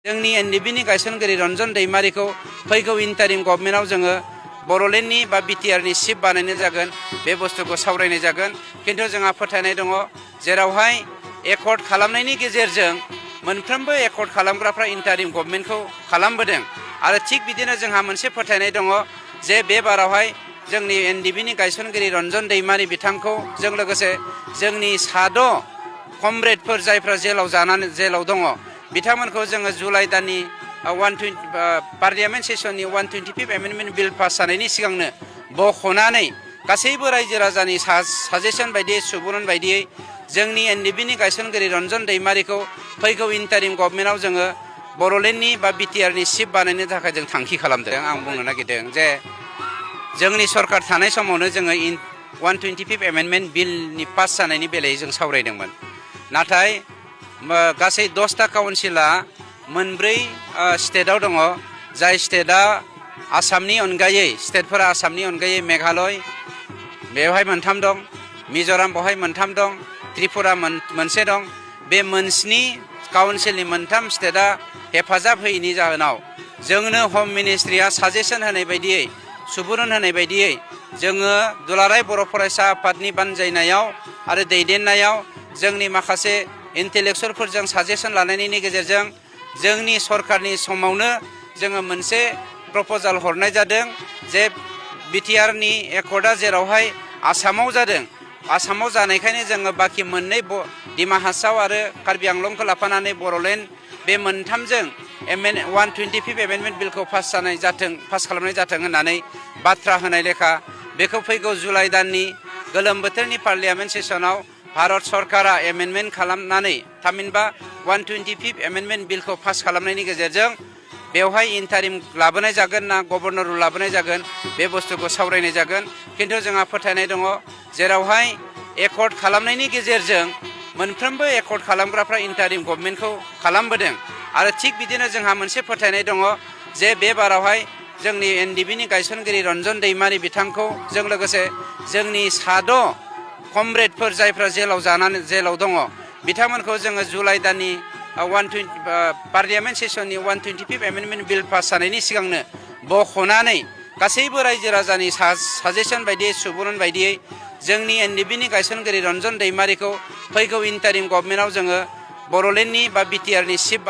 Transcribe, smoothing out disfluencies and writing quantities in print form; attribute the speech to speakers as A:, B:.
A: जोंनि एनडिबिनि गायसनगिरि रन्जन दैमारिखौ फैगौ इन्टारिम गभर्नमेन्टआव जोङो बर'लेण्डनि बा बिटिआरनि चिफ बानायनाय जागोन बे बुस्थुखौ सावरायनाय जागोन। खिन्थु जोंहा फोथायनाय दङ जेरावहाय एकर्ड खालामनायनि गेजेरजों मोनफ्रोमबो एकर्ड खालामग्राफ्रा इन्टारिम गभर्नमेन्टखौ खालामबोदों आरो थिग बिदिनो जोंहा मोनसे फोथायनाय दङ जे बे बारावहाय जोंनि एनडिबिनि गायसनगिरि रन्जन दैमारि बिथांखौ जों लोगोसे जोंनि साद' कमरेडफोर जायफ्रा जेलाव दङ बिथांमोनखौ जोङो जुलाइ दाननि पार्लियामेन्ट सेसननि 125 एमेन्डमेन्ट बिल पास जानायनि सिगांनो बख'नानै गासैबो रायजो राजानि साजेसन बायदियै सुबुरुन बायदियै जोंनि एनडिबिनि गायसनगिरि रन्जन दैमारिखौ फैगौ इन्टारिम गभर्नमेन्टआव जोङो बर'लेण्डनि बा बिटिआरनि चिफ बानायनो थाखाय जों थांखि खालामदों। आं बुंनो नागिरदों जे जोंनि सरकार थानाय समावनो जोङो 125 एमेन्डमेन्ट बिलनि पास जानायनि बेलायै जों सावरायदोंमोन। नाथाय गासै 10टा काउन्सिला मोनब्रै स्टेटआव दङ, जाय स्टेटआ आसामनि अनगायै स्टेटफोरा आसामनि अनगायै मेघालय बेवहाय 3 दं, मिज'राम बेवहाय 3 दं, त्रिपुरा मोनसे दं। बे मोनस्नि काउन्सिलनि 3 स्टेटआ हेफाजाब होयैनि जाहोनाव जोंनो हम मिनिस्ट्रिया साजेसन होनाय बायदियै सुबुरुन होनाय बायदियै जोङो दुलाराय बर' फरायसा आफादनि बानजायनायाव आरो दैदेननायाव जोंनि माखासे इन्टेलेक्सुयेलफोरजों साजेसन लानायनि गेजेरजों जोंनि सरकारनि समावनो जोङो मोनसे प्रप'जाल हरनाय जादों जे बिटिआरनि एकर्डआ जेरावहाय आसामाव जादों, आसामाव जानायखायनो जोङो बाखि मोननै डिमा हासाव आरो कार्बि आंलंखौ लाफानानै बर'लेण्ड बे मोनथामजों 125 एमेन्डमेन्ट बिलखौ पास खालामनाय जाथों होननानै बाथ्रा होनाय लेखा बेखौ फैगौ जुलाइ दाननि गोलोम बोथोरनि पार्लियामेन्ट सेसनाव भारत सरकारा एमेन्डमेन्ट खालामनानै थामहिनबा 125 एमेन्डमेन्ट बिलखौ पास खालामनायनि गेजेरजों बेवहाय इन्टारिम लाबोनाय जागोन ना गभर्नर रुल लाबोनाय जागोन बे बुस्थुखौ सावरायनाय जागोन। खिन्थु जोंहा फोथायनाय दङ जेरावहाय एकर्ड खालामनायनि गेजेरजों मोनफ्रोमबो एकर्ड खालामग्राफ्रा इन्टारिम गभर्नमेन्टखौ खालामबोदों आरो थिग बिदिनो जोंहा मोनसे फोथायनाय दङ जे बे बारावहाय जोंनि एनडिबिनि गायसनगिरि रन्जन दैमारि बिथांखौ जों लोगोसे जोंनि साद' कमरेडफोर जायफ्रा जेलाव दङ बिथांमोनखौ जोङो जुलाइ दाननि पार्लियामेन्ट सेसननि 125 एमेन्डमेन्ट बिल पास जानायनि सिगांनो बख'नानै गासैबो रायजो राजानि साजेसन बायदियै सुबुरुन बायदियै जोंनि एनडिबिनि गायसनगिरि रन्जन दैमारिखौ फैगौ इन्टारिम गभर्नमेन्टआव जोङो बर'लेण्डनि बा बिटिआरनि चिफ